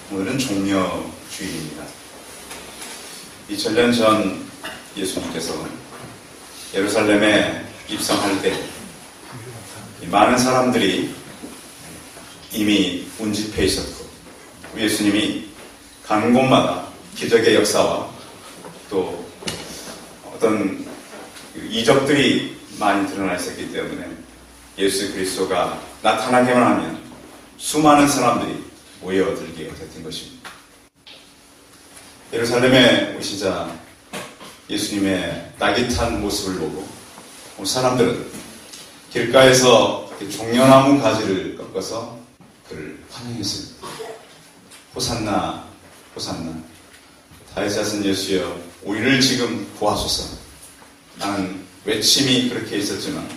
오늘은 종려주일입니다. 2000년 전 예수님께서 예루살렘에 입성할 때 많은 사람들이 이미 운집해 있었고, 예수님이 가는 곳마다 기적의 역사와 또 어떤 이적들이 많이 드러나 있었기 때문에 예수 그리스도가 나타나기만 하면 수많은 사람들이 모여들게 됐던 것입니다. 예루살렘에 오시자 예수님의 따뜻한 모습을 보고 사람들은 길가에서 종려나무 가지를 꺾어서 그를 환영했습니다. 호산나 호산나, 다윗의 자손 예수여 우리를 지금 구하소서. 라는 외침이 그렇게 있었지만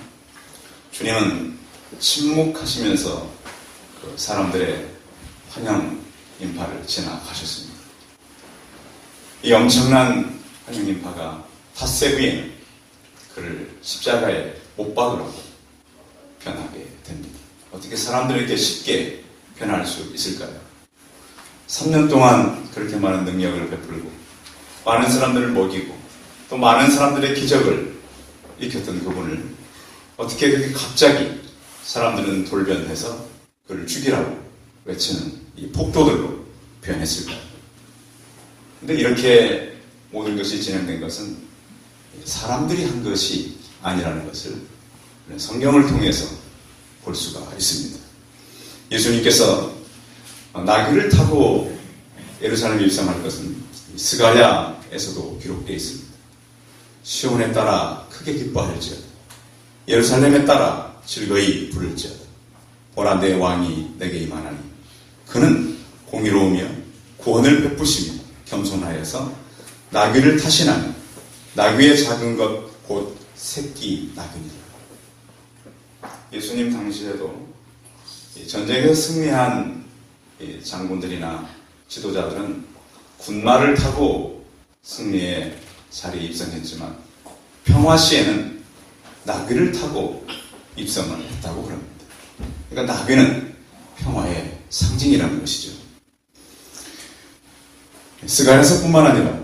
주님은 침묵하시면서 그 사람들의 환영 인파를 지나가셨습니다. 이 엄청난 환영 인파가 닷새 후에는 그를 십자가에 못 박으라고 변하게 됩니다. 어떻게 사람들에게 쉽게 변할 수 있을까요? 3년 동안 그렇게 많은 능력을 베풀고 많은 사람들을 먹이고 또 많은 사람들의 기적을 일으켰던 그분을 어떻게 그렇게 갑자기 사람들은 돌변해서 그를 죽이라고 외치는 이 폭도들로 변했을까요? 근데 이렇게 모든 것이 진행된 것은 사람들이 한 것이 아니라는 것을 성경을 통해서 볼 수가 있습니다. 예수님께서 나귀를 타고 예루살렘에 입성할 것은 스가랴에서도 기록되어 있습니다. 시온에 따라 크게 기뻐할지어다. 예루살렘에 따라 즐거이 부를지어다. 보라 내 왕이 내게 임하나니 그는 공의로우며 구원을 베푸시며 겸손하여서 나귀를 타시나니 나귀의 작은 것 곧 새끼 나귀니라. 예수님 당시에도 전쟁에서 승리한 장군들이나 지도자들은 군마를 타고 승리의 자리에 입성했지만 평화 시에는 나귀를 타고 입성을 했다고 그럽니다. 그러니까 나귀는 평화의 상징이라는 것이죠. 스가랴서뿐만 아니라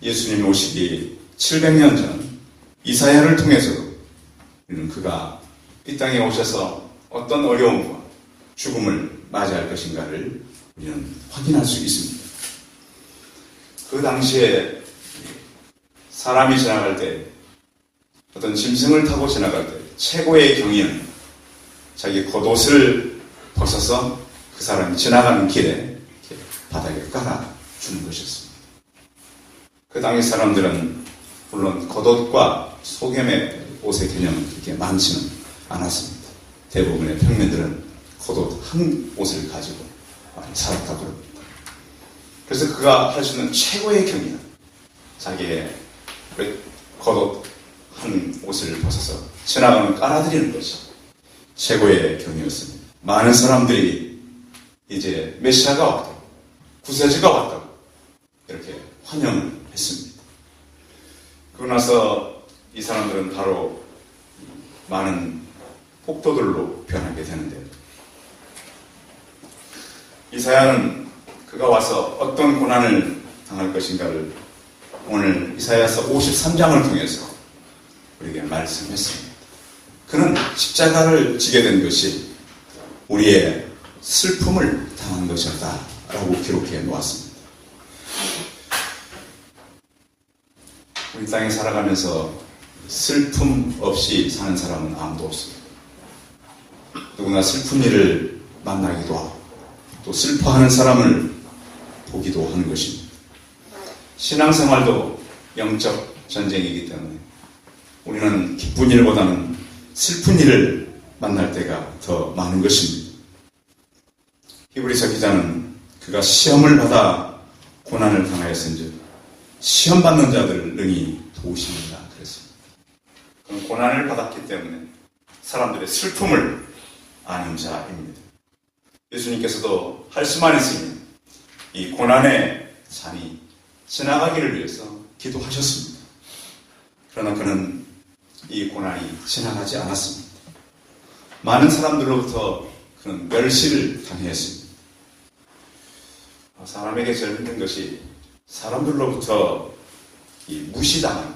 예수님이 오시기 700년 전 이사야를 통해서도 우리는 그가 이 땅에 오셔서 어떤 어려움과 죽음을 맞이할 것인가를 우리는 확인할 수 있습니다. 그 당시에 사람이 지나갈 때, 어떤 짐승을 타고 지나갈 때 최고의 경위는 자기 겉옷을 벗어서 그 사람이 지나가는 길에 이렇게 바닥에 깔아주는 것이었습니다. 그 당시 사람들은 물론 겉옷과 소개의 옷의 개념은 그렇게 많지는 않았습니다. 대부분의 평민들은 겉옷 한 옷을 가지고 많이 살았다고 합니다. 그래서 그가 할 수 있는 최고의 경위는 자기의 겉옷 한 옷을 벗어서 지나가면 깔아드리는 것이 최고의 경위였습니다. 많은 사람들이 이제 메시아가 왔다고, 구세주가 왔다고 이렇게 환영을 했습니다. 그러고 나서 이 사람들은 바로 많은 폭도들로 변하게 되는데요. 이사야는 그가 와서 어떤 고난을 당할 것인가를 오늘 이사야서 53장을 통해서 우리에게 말씀했습니다. 그는 십자가를 지게 된 것이 우리의 슬픔을 당한 것이었다 라고 기록해 놓았습니다. 우리 땅에 살아가면서 슬픔 없이 사는 사람은 아무도 없습니다. 누구나 슬픈 일을 만나기도 하고 또 슬퍼하는 사람을 보기도 하는 것입니다. 신앙생활도 영적 전쟁이기 때문에 우리는 기쁜 일보다는 슬픈 일을 만날 때가 더 많은 것입니다. 히브리서 기자는 그가 시험을 받아 고난을 당하였은즉 시험 받는 자들을 능히 도우시리라 그랬습니다. 그는 고난을 받았기 때문에 사람들의 슬픔을 아는 자입니다. 예수님께서도 할 수만 있으면 이 고난의 잠이 지나가기를 위해서 기도하셨습니다. 그러나 그는 이 고난이 지나가지 않았습니다. 많은 사람들로부터 그는 멸시를 당했습니다. 사람에게 제일 힘든 것이 사람들로부터 이 무시당하는.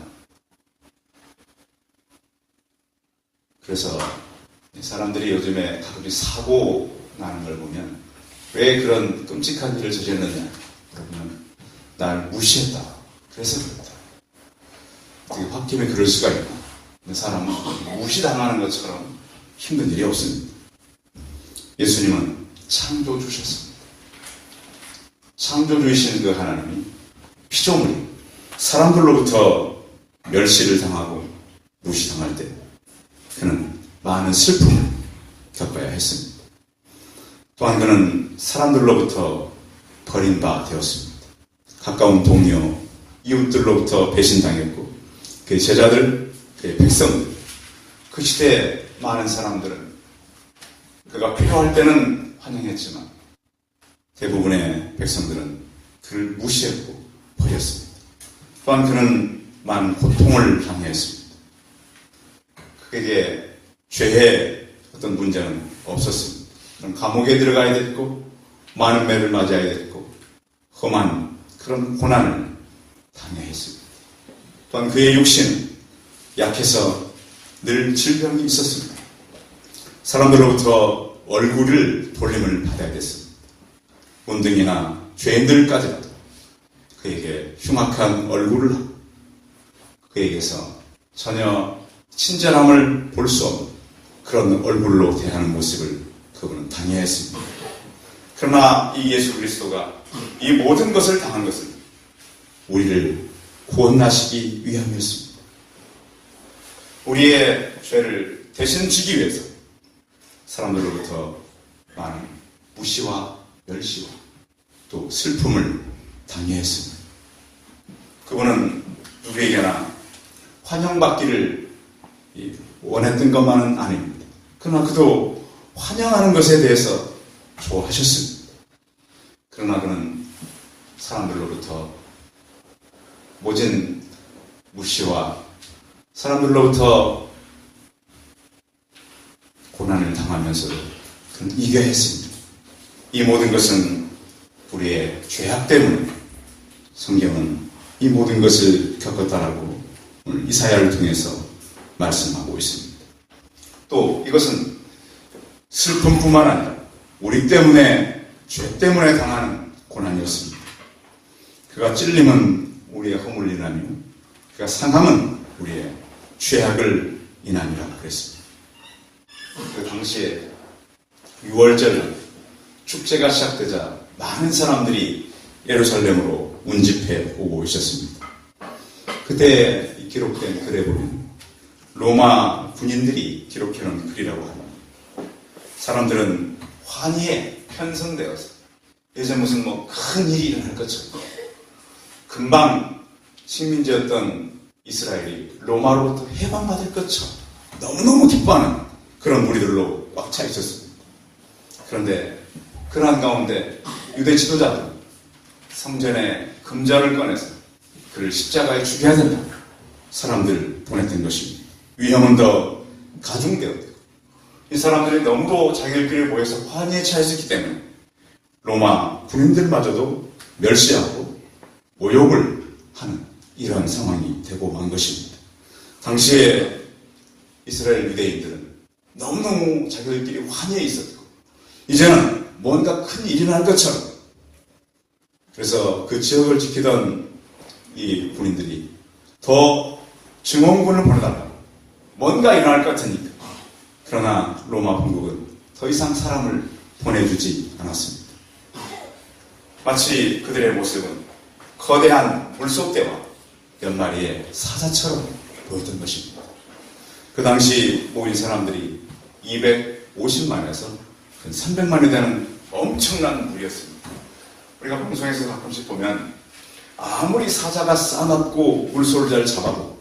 그래서 사람들이 요즘에 가끔씩 사고 나는 걸 보면 왜 그런 끔찍한 일을 저질렀냐 그러면 날 무시했다. 그래서 그렇다. 되게 홧김에 그럴 수가 있고 사람은 무시당하는 것처럼 힘든 일이 없습니다. 예수님은 창조주셨습니다. 창조주이신 그 하나님이 피조물이 사람들로부터 멸시를 당하고 무시당할 때 그는 많은 슬픔을 겪어야 했습니다. 또한 그는 사람들로부터 버림받았습니다. 가까운 동료, 이웃들로부터 배신당했고 그의 제자들, 그의 백성들, 그 시대에 많은 사람들은 그가 필요할 때는 환영했지만 대부분의 백성들은 그를 무시했고 버렸습니다. 또한 그는 많은 고통을 당했습니다. 그에게 죄의 어떤 문제는 없었습니다. 그런 감옥에 들어가야 됐고 많은 매를 맞아야 됐고 험한 그런 고난을 당해야 했습니다. 또한 그의 육신은 약해서 늘 질병이 있었습니다. 사람들로부터 얼굴을 돌림을 받아야 됐습니다. 문둥이나 죄인들까지라도 그에게 흉악한 얼굴을 하고 그에게서 전혀 친절함을 볼 수 없는 그런 얼굴로 대하는 모습을 그분은 당해야 했습니다. 그러나 이 예수 그리스도가 이 모든 것을 당한 것은 우리를 구원하시기 위함이었습니다. 우리의 죄를 대신 지기 위해서 사람들로부터 많은 무시와 멸시와 또 슬픔을 당해야 했습니다. 그분은 누구에게나 환영받기를 원했던 것만은 아닙니다. 그러나 그도 환영하는 것에 대해서 좋아하셨습니다. 그러나 그는 사람들로부터 모진 무시와 사람들로부터 고난을 당하면서도 그는 이겨야 했습니다. 이 모든 것은 우리의 죄악 때문에 성경은 이 모든 것을 겪었다라고 오늘 이사야를 통해서 말씀하고 있습니다. 또 이것은 슬픔뿐만 아니라 우리 때문에 죄 때문에 당하는 고난이었습니다. 그가 찔림은 우리의 허물 인하며 그가 상함은 우리의 죄악을 인하니라 그랬습니다. 그 당시에 6월절 축제가 시작되자 많은 사람들이 예루살렘으로 운집해 오고 있었습니다. 그때 기록된 글에 보면 로마 군인들이 기록해놓은 글이라고 합니다. 사람들은 환희에 편성되어서 이제 무슨 큰 일이 일어날 것처럼 금방 식민지였던 이스라엘이 로마로부터 해방받을 것처럼 너무너무 기뻐하는 그런 무리들로 꽉 차 있었습니다. 그런데 그러한 가운데 유대 지도자들은 성전에 금자를 꺼내서 그를 십자가에 죽여야 된다. 사람들을 보냈던 것입니다. 위험은 더 가중되었고 이 사람들이 너무도 자기들끼리 모여서 환희에 차있었기 때문에 로마 군인들마저도 멸시하고 모욕을 하는 이러한 상황이 되고 만 것입니다. 당시에 이스라엘 유대인들은 너무너무 자기들끼리 환희에 있었고 이제는 뭔가 큰 일이 날 것처럼 그래서 그 지역을 지키던 이 군인들이 더 증원군을 보내달라고 뭔가 일어날 것 같으니까 그러나 로마 본국은 더 이상 사람을 보내주지 않았습니다. 마치 그들의 모습은 거대한 물속대와 몇 마리의 사자처럼 보였던 것입니다. 그 당시 모인 사람들이 250만에서 300만이 되는 엄청난 무리였습니다. 우리가 방송에서 가끔씩 보면 아무리 사자가 싸납고 물소를 잘 잡아도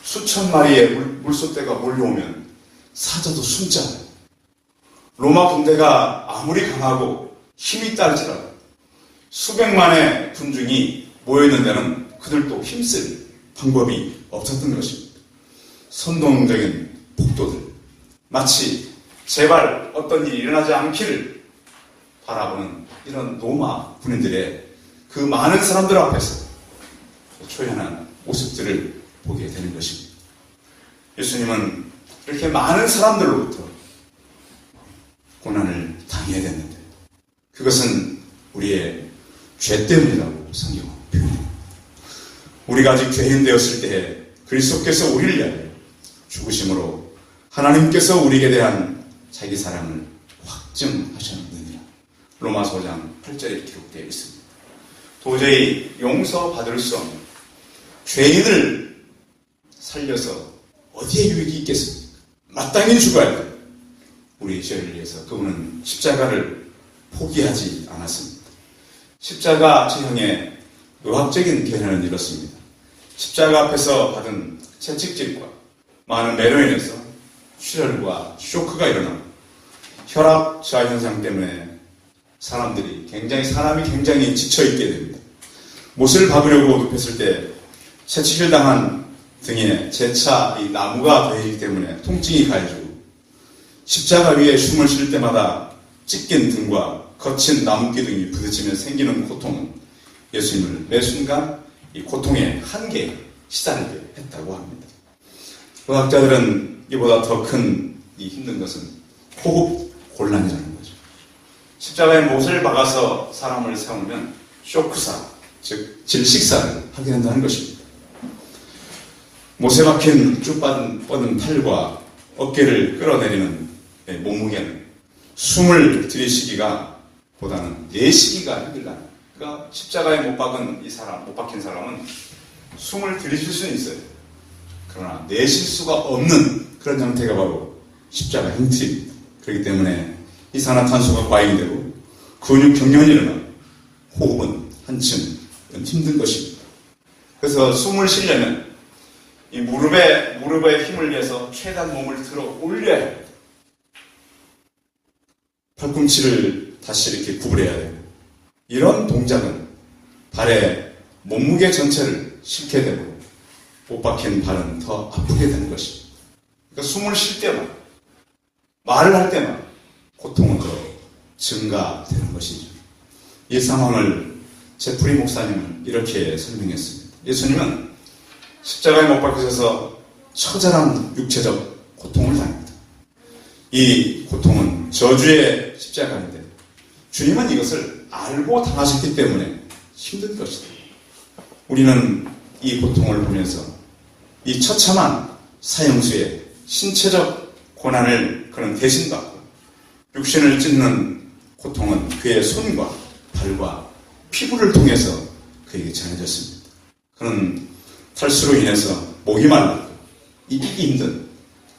수천 마리의 물소떼가 몰려오면 사자도 숨잖아요. 로마 군대가 아무리 강하고 힘이 딸지라도 수백만의 군중이 모여있는 데는 그들도 힘쓸 방법이 없었던 것입니다. 선동적인 폭도들 마치 제발 어떤 일이 일어나지 않기를 바라보는 이런 로마 군인들의 그 많은 사람들 앞에서 초연한 모습들을 보게 되는 것입니다. 예수님은 이렇게 많은 사람들로부터 고난을 당해야 됐는데 그것은 우리의 죄 때문이라고 성경은 표현합니다. 우리가 아직 죄인 되었을 때에 그리스도께서 우리를 위하여 죽으심으로 하나님께서 우리에게 대한 자기 사랑을 확증하셨느니라. 로마서 5장 8절에 기록되어 있습니다. 도저히 용서받을 수 없는 죄인을 살려서 어디에 유익이 있겠습니까? 마땅히 죽어야 돼. 우리 죄를 위해서 그분은 십자가를 포기하지 않았습니다. 십자가 제형의 의학적인 개념은 이렇습니다. 십자가 앞에서 받은 채찍질과 많은 매로 인해서 출혈과 쇼크가 일어나고 혈압 저하 현상 때문에 사람이 굉장히 지쳐있게 됩니다. 못을 박으려고 눕혔을 때 채찍을 당한 등에 재차 이 나무가 되기 때문에 통증이 가해지고 십자가 위에 숨을 쉴 때마다 찢긴 등과 거친 나무기둥이 부딪히며 생기는 고통은 예수님을 매 순간 이 고통의 한계에 시달리게 했다고 합니다. 의학자들은 이보다 더 큰 이 힘든 것은 호흡 곤란이라는 거죠. 십자가에 못을 박아서 사람을 세우면 쇼크사, 즉 질식사를 하게 된다는 것입니다. 못에 박힌 쭉 뻗은 팔과 어깨를 끌어내리는 몸무게는 숨을 들이쉬기가 보다는 내쉬기가 힘들다. 그러니까 십자가에 못 박힌 사람은 숨을 들이쉴 수는 있어요. 그러나 내쉴 수가 없는 그런 형태가 바로 십자가 형태입니다. 그렇기 때문에 이산화탄소가 과잉이 되고 근육 경련이 일어나고 호흡은 한층 힘든 것입니다. 그래서 숨을 쉬려면 이 무릎에 힘을 내서 최대한 몸을 들어 올려야 합니다. 팔꿈치를 다시 이렇게 구부려야 돼요. 이런 동작은 발의 몸무게 전체를 싣게 되고 못 박힌 발은 더 아프게 되는 것입니다. 그러니까 숨을 쉴 때만 말을 할 때만 고통은 더 증가되는 것이죠. 이 상황을 제프리 목사님은 이렇게 설명했습니다. 예수님은 십자가에 못 박히셔서 처절한 육체적 고통을 당합니다. 이 고통은 저주의 십자가인데 주님은 이것을 알고 당하셨기 때문에 힘든 것이다. 우리는 이 고통을 보면서 이 처참한 사형수의 신체적 고난을 그는 대신받고 육신을 찢는 고통은 그의 손과 발과 피부를 통해서 그에게 전해졌습니다. 그는 탈수로 인해서 목이 말랐고 이기기 힘든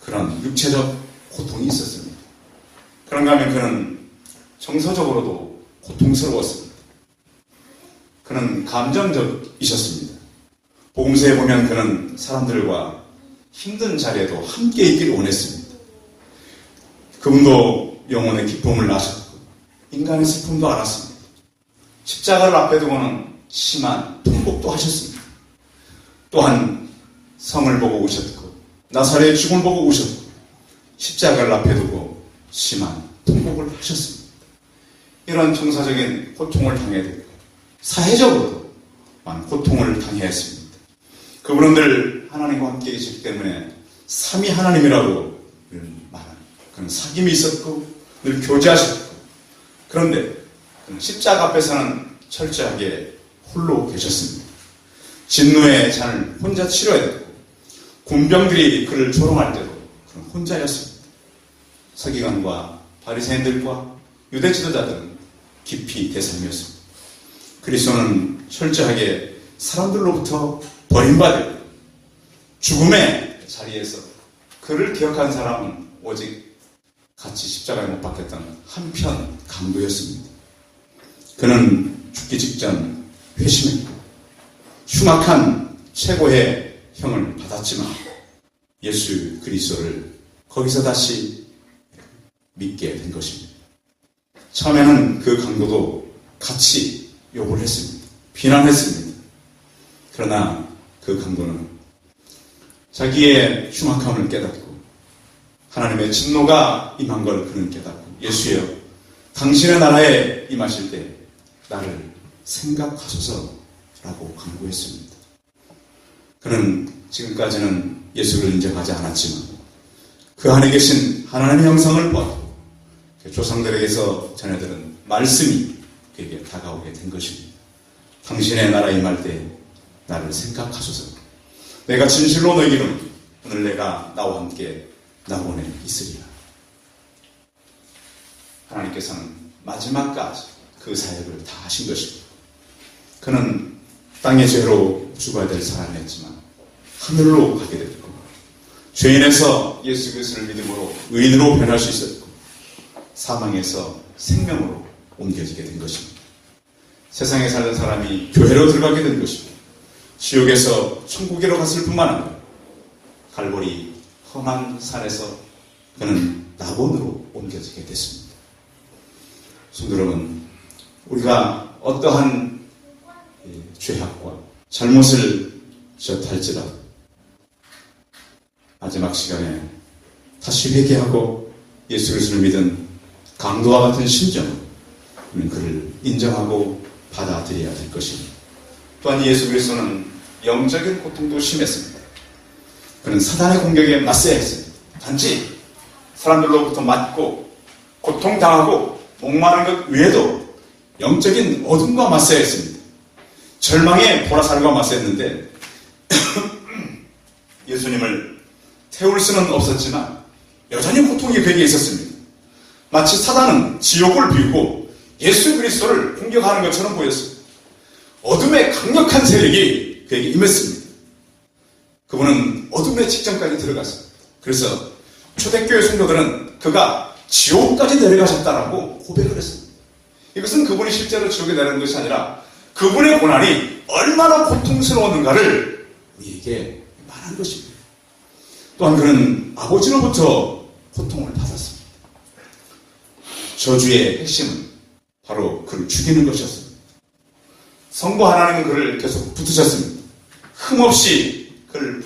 그런 육체적 고통이 있었습니다. 그런가 하면 그는 정서적으로도 고통스러웠습니다. 그는 감정적이셨습니다. 복음서에 보면 그는 사람들과 힘든 자리에도 함께 있기를 원했습니다. 그분도 영혼의 기쁨을 아셨고 인간의 슬픔도 알았습니다. 십자가를 앞에 두고는 심한 통곡도 하셨습니다. 또한 성을 보고 우셨고 나사렛의 죽음을 보고 우셨고 십자가를 앞에 두고 심한 통곡을 하셨습니다. 이런 정서적인 고통을 당해야 되고 사회적으로도 많은 고통을 당해야 했습니다. 그분은 늘 하나님과 함께 계시기 때문에 삼위 하나님이라고 말하는 그런 사귐이 있었고 늘 교제하셨고 그런데 십자가 앞에서는 철저하게 홀로 계셨습니다. 진노의 잔을 혼자 치러야 되고 군병들이 그를 조롱할 때도 그는 혼자였습니다. 서기관과 바리새인들과 유대 지도자들은 깊이 대상이었습니다. 그리스도는 철저하게 사람들로부터 버림받을 죽음의 자리에서 그를 기억한 사람은 오직 같이 십자가에 못 박혔던 한편 강도였습니다. 그는 죽기 직전 회심했고 흉악한 최고의 형을 받았지만 예수 그리스도를 거기서 다시 믿게 된 것입니다. 처음에는 그 강도도 같이 욕을 했습니다. 비난했습니다. 그러나 그 강도는 자기의 흉악함을 깨닫고 하나님의 진노가 임한 걸 그는 깨닫고 예수여 당신의 나라에 임하실 때 나를 생각하소서라고 간구했습니다. 그는 지금까지는 예수를 인정하지 않았지만 그 안에 계신 하나님의 형상을 보았고 조상들에게서 전해들은 말씀이 그에게 다가오게 된 것입니다. 당신의 나라에 임할 때 나를 생각하소서. 내가 진실로 너희는 오늘 내가 나와 함께 낙원에 있으리라. 하나님께서는 마지막까지 그 사역을 다 하신 것입니다. 그는 땅의 죄로 죽어야 될 사람이었지만 하늘로 가게 됐고 죄인에서 예수 그리스도를 믿음으로 의인으로 변할 수 있었고 사망에서 생명으로 옮겨지게 된 것입니다. 세상에 살던 사람이 교회로 들어가게 된 것입니다. 지옥에서 천국으로 갔을 뿐만 아니라 갈보리 험한 산에서 그는 낙원으로 옮겨지게 됐습니다. 성도 여러분, 우리가 어떠한 죄악과 잘못을 저탈지라도 마지막 시간에 다시 회개하고 예수 그리스도를 믿은 강도와 같은 심정으로 우리는 그를 인정하고 받아들여야 될 것입니다. 또한 예수 그리스도는 영적인 고통도 심했습니다. 그는 사단의 공격에 맞서야 했습니다. 단지 사람들로부터 맞고 고통당하고 목마른 것 외에도 영적인 어둠과 맞서야 했습니다. 절망의 보라살과 맞서야 했는데 예수님을 태울 수는 없었지만 여전히 고통이 그에게 있었습니다. 마치 사단은 지옥을 비우고 예수 그리스도를 공격하는 것처럼 보였습니다. 어둠의 강력한 세력이 그에게 임했습니다. 그분은 어둠의 직전까지 들어갔습니다. 그래서 초대교회 성도들은 그가 지옥까지 내려가셨다라고 고백을 했습니다. 이것은 그분이 실제로 지옥에 내려간 것이 아니라 그분의 고난이 얼마나 고통스러웠는가를 우리에게 말한 것입니다. 또한 그는 아버지로부터 고통을 받았습니다. 저주의 핵심은 바로 그를 죽이는 것이었습니다. 성부 하나님은 그를 계속 붙드셨습니다. 흠없이 그를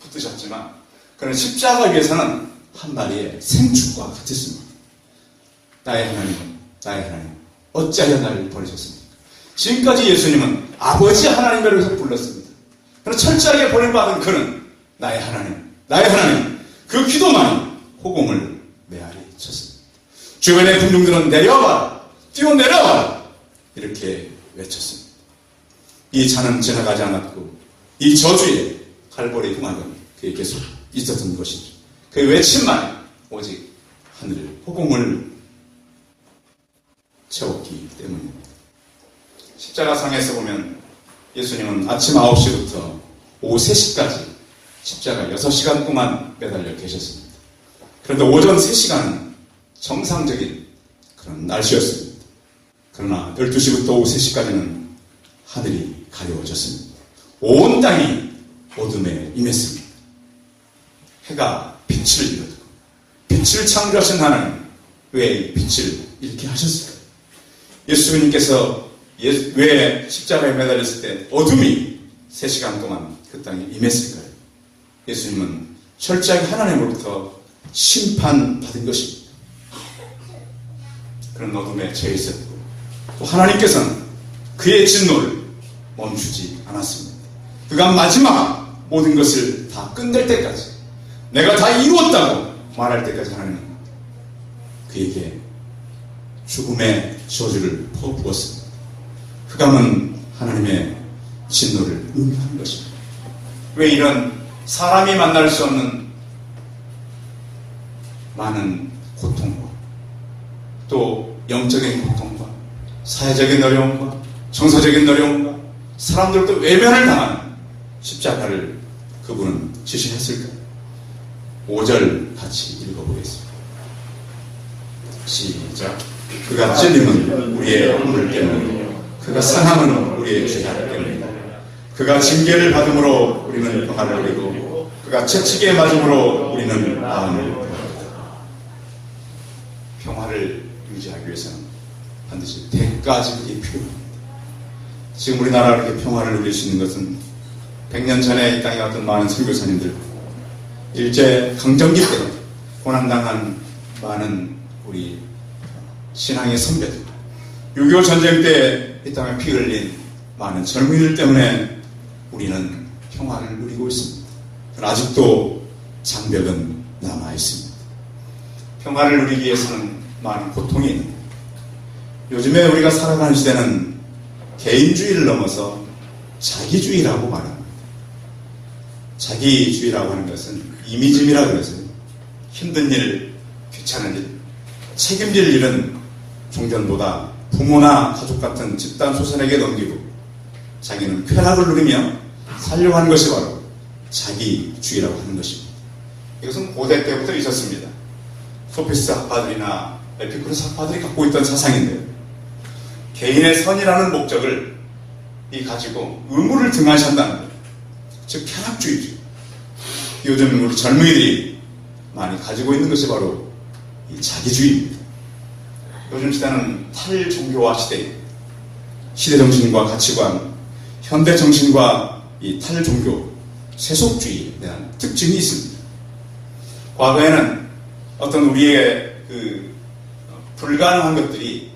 붙드셨지만 그는 십자가 위에서는 한 마리의 생축과 같았습니다. 나의 하나님, 어찌하여 나를 버리셨습니까? 지금까지 예수님은 아버지 하나님이라고 불렀습니다. 그러나 철저하게 버림받은 그는 나의 하나님, 그 기도만 호공을 메아리 쳤습니다. 주변의 군중들은 내려와라, 뛰어내려와라 이렇게 외쳤습니다. 이 잔은 지나가지 않았고 이 저주의 갈보리 흉악은 그에 계속 있었던 것이죠. 그 외침만 오직 하늘 호공을 채웠기 때문입니다. 십자가상에서 보면 예수님은 아침 9시부터 오후 3시까지 십자가 6시간 동안 매달려 계셨습니다. 그런데 오전 3시간은 정상적인 그런 날씨였습니다. 그러나 12시부터 오후 3시까지는 하늘이 가려워졌습니다. 온 땅이 어둠에 임했습니다. 해가 빛을 이루고 빛을 창조하신 하나님 왜 빛을 이렇게 하셨을까요? 예수님께서 왜 십자가에 매달렸을 때 어둠이 3시간 동안 그 땅에 임했을까요? 예수님은 철저하게 하나님으로부터 심판받은 것입니다. 그런 어둠에 처해 있었고 또 하나님께서는 그의 진노를 멈추지 않았습니다. 그가 마지막 모든 것을 다 끝낼 때까지 내가 다 이루었다고 말할 때까지 하나님은 그에게 죽음의 저주를 퍼부었습니다. 그감은 하나님의 진노를 의미하는 것입니다. 왜 이런 사람이 만날 수 없는 많은 고통과 또 영적인 고통과 사회적인 어려움과 정서적인 어려움과 사람들도 외면을 당하는 십자가를 그분은 지시했을까요? 5절 같이 읽어보겠습니다. 시작. 그가 찔림은 우리의 허물 때문이요 그가 상함은 우리의 죄악 때문이다. 그가 징계를 받음으로 우리는 평화를 누리고 그가 채찍에 맞음으로 우리는 마음을 평화하다. 평화를 유지하기 위해서는 반드시 대가지급이 필요합니다. 지금 우리나라가 이렇게 평화를 누릴 수 있는 것은 100년 전에 이 땅에 왔던 많은 선교사님들, 일제 강점기 때 고난당한 많은 우리 신앙의 선배들, 6.25 전쟁 때 이 땅에 피 흘린 많은 젊은이들 때문에 우리는 평화를 누리고 있습니다. 아직도 장벽은 남아 있습니다. 평화를 누리기 위해서는 많은 고통이 있는데, 요즘에 우리가 살아가는 시대는 개인주의를 넘어서 자기주의라고 말합니다. 자기주의라고 하는 것은 이미즘이라고 해서 힘든 일, 귀찮은 일, 책임질 일은 종전보다 부모나 가족 같은 집단 소선에게 넘기고 자기는 쾌락을 누리며 살려고 하는 것이 바로 자기주의라고 하는 것입니다. 이것은 고대 때부터 있었습니다. 소피스트 학파들이나 에피쿠로스 학파들이 갖고 있던 사상인데요. 개인의 선이라는 목적을 가지고 의무를 등한시한다는 것, 즉 쾌락주의죠. 요즘 우리 젊은이들이 많이 가지고 있는 것이 바로 이 자기주의입니다. 요즘 시대는 탈종교화 시대입니다. 시대정신과 가치관, 현대정신과 이 탈종교, 세속주의에 대한 특징이 있습니다. 과거에는 어떤 우리의 불가능한 것들이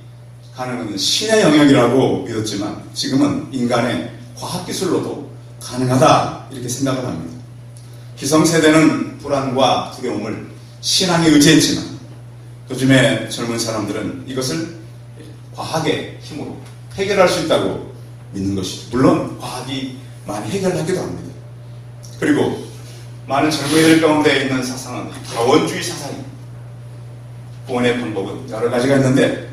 가능한 신의 영역이라고 믿었지만 지금은 인간의 과학기술로도 가능하다 이렇게 생각을 합니다. 기성세대는 불안과 두려움을 신앙에 의지했지만 요즘에 젊은 사람들은 이것을 과학의 힘으로 해결할 수 있다고 믿는 것이죠. 물론 과학이 많이 해결하기도 합니다. 그리고 많은 젊은이들 가운데 있는 사상은 다원주의 사상입니다. 구원의 방법은 여러 가지가 있는데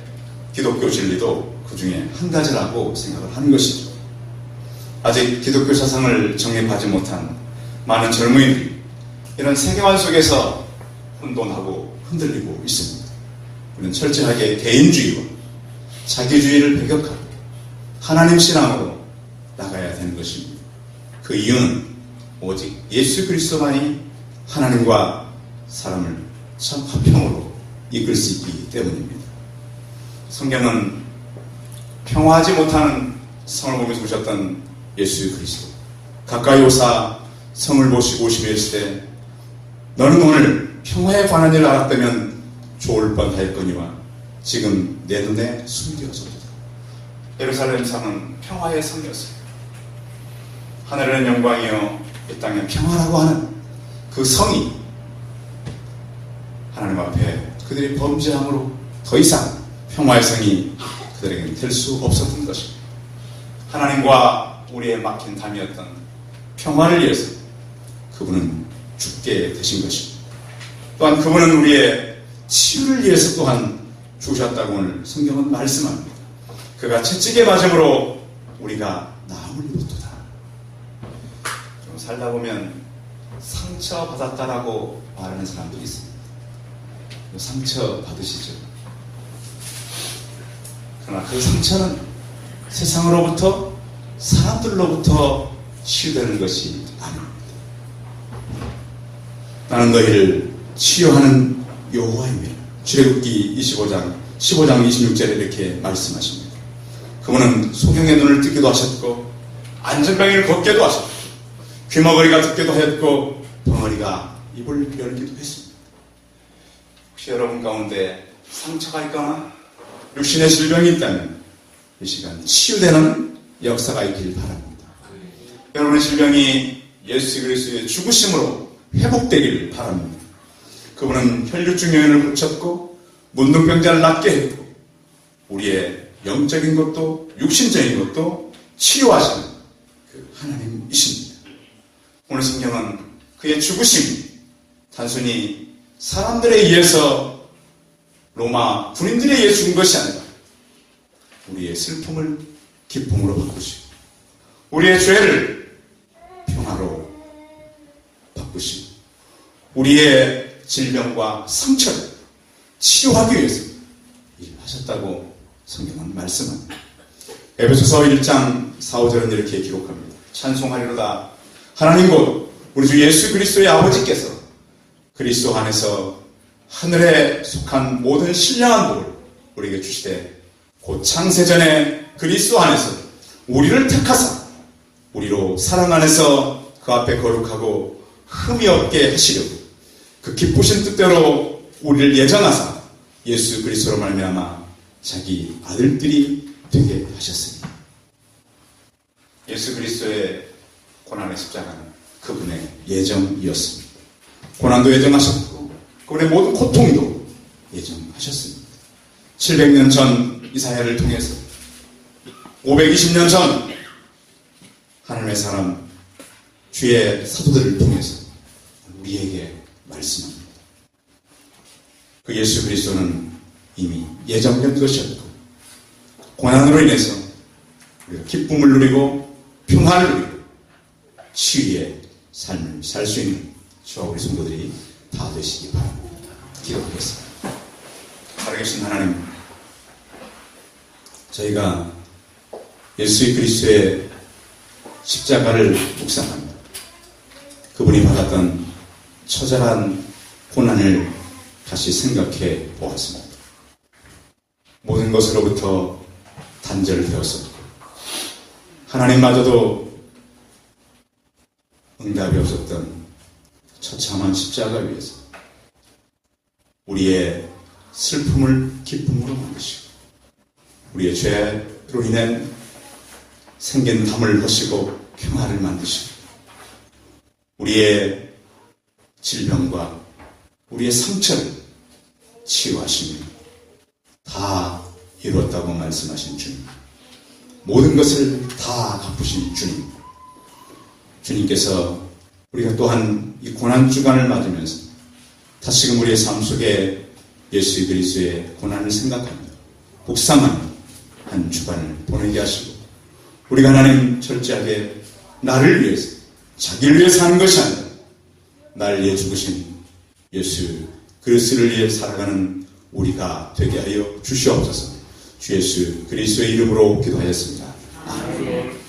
기독교 진리도 그 중에 한 가지라고 생각을 하는 것이죠. 아직 기독교 사상을 정립하지 못한 많은 젊은이들이 이런 세계관 속에서 혼돈하고 흔들리고 있습니다. 우리는 철저하게 개인주의와 자기주의를 배격하고 하나님 신앙으로 나가야 되는 것입니다. 그 이유는 오직 예수 그리스도만이 하나님과 사람을 참 화평으로 이끌 수 있기 때문입니다. 성경은 평화하지 못하는 성을 보면서 오셨던 예수 그리스도, 가까이 오사 성을 보시고 오시며 이르시되 너는 오늘 평화에 관한 일을 알았다면 좋을 뻔하였거니와 지금 내 눈에 숨겨졌다. 예루살렘 성은 평화의 성이었어요. 하늘은 영광이요 이 땅에 평화라고 하는 그 성이 하나님 앞에 그들이 범죄함으로 더 이상 평화의 성이 그들에게는 될 수 없었던 것입니다. 하나님과 우리의 막힌 담이었던 평화를 위해서 그분은 죽게 되신 것입니다. 또한 그분은 우리의 치유를 위해서 또한 죽으셨다고 오늘 성경은 말씀합니다. 그가 채찍에 맞음으로 우리가 나음을 입었도다. 좀 살다 보면 상처받았다라고 말하는 사람들이 있습니다. 상처 받으시죠? 그러나 그 상처는 세상으로부터 사람들로부터 치유되는 것이 아닙니다. 나는 너희를 치유하는 여호와입니다. 출애굽기 15장 26절에 이렇게 말씀하십니다. 그분은 소경의 눈을 뜨기도 하셨고 안전병이를 걷게도 하셨고 귀머거리가 듣기도 하였고 벙어리가 입을 열기도 했습니다. 혹시 여러분 가운데 상처가 있거나 육신의 질병이 있다면 이 시간 치유되는 역사가 있길 바랍니다. 여러분의 질병이 예수 그리스도의 죽으심으로 회복되길 바랍니다. 그분은 혈류증 요인을 고쳤고 문둥병자를 낫게 했고 우리의 영적인 것도 육신적인 것도 치유하시는 그 하나님이십니다. 오늘 성경은 그의 죽으심이 단순히 사람들에 의해서 로마 군인들에 의해 죽은 것이 아니라 우리의 슬픔을 기쁨으로 바꾸시고 우리의 죄를 평화로 바꾸시고 우리의 질병과 상처를 치유하기 위해서 일하셨다고 성경은 말씀합니다. 에베소서 1장 4, 5절은 이렇게 기록합니다. 찬송하리로다 하나님 곧 우리 주 예수 그리스도의 아버지께서 그리스도 안에서 하늘에 속한 모든 신령한 복을 우리에게 주시되 곧 창세전에 그리스도 안에서 우리를 택하사 우리로 사랑 안에서 그 앞에 거룩하고 흠이 없게 하시려고 그 기쁘신 뜻대로 우리를 예정하사 예수 그리스도로 말미암아 자기 아들들이 되게 하셨습니다. 예수 그리스도의 고난의 십자가는 그분의 예정이었습니다. 고난도 예정하셨고 그분의 모든 고통도 예정하셨습니다. 700년 전 이사야를 통해서 520년 전 하나님의 사람 주의 사도들을 통해서 우리에게 말씀합니다. 그 예수 그리스도는 이미 예정된 것이었고 고난으로 인해서 우리가 기쁨을 누리고 평화를 누리고 치유의 삶을 살 수 있는 저와 우리 성도들이 다 되시기 바랍니다. 기도하겠습니다. 살아계신 하나님, 저희가 예수 그리스도의 십자가를 묵상합니다. 그분이 받았던 처절한 고난을 다시 생각해 보았습니다. 모든 것으로부터 단절되었었고 하나님마저도 응답이 없었던 처참한 십자가 위에서 우리의 슬픔을 기쁨으로 만드시고 우리의 죄로 인한 생긴 담을 허시고 평화를 만드시고 우리의 질병과 우리의 상처를 치유하시며 다 이루었다고 말씀하신 주님, 모든 것을 다 갚으신 주님, 주님께서 우리가 또한 이 고난주간을 맞으면서 다시금 우리의 삶 속에 예수 그리스도의 고난을 생각하며 묵상하는 한 주간을 보내게 하시고 우리가 하나님 철저하게 나를 위해서 자기를 위해 사는 것이 아니라 나를 위해 죽으신 예수 그리스도를 위해 살아가는 우리가 되게 하여 주시옵소서. 주 예수 그리스도의 이름으로 기도하였습니다. 아멘.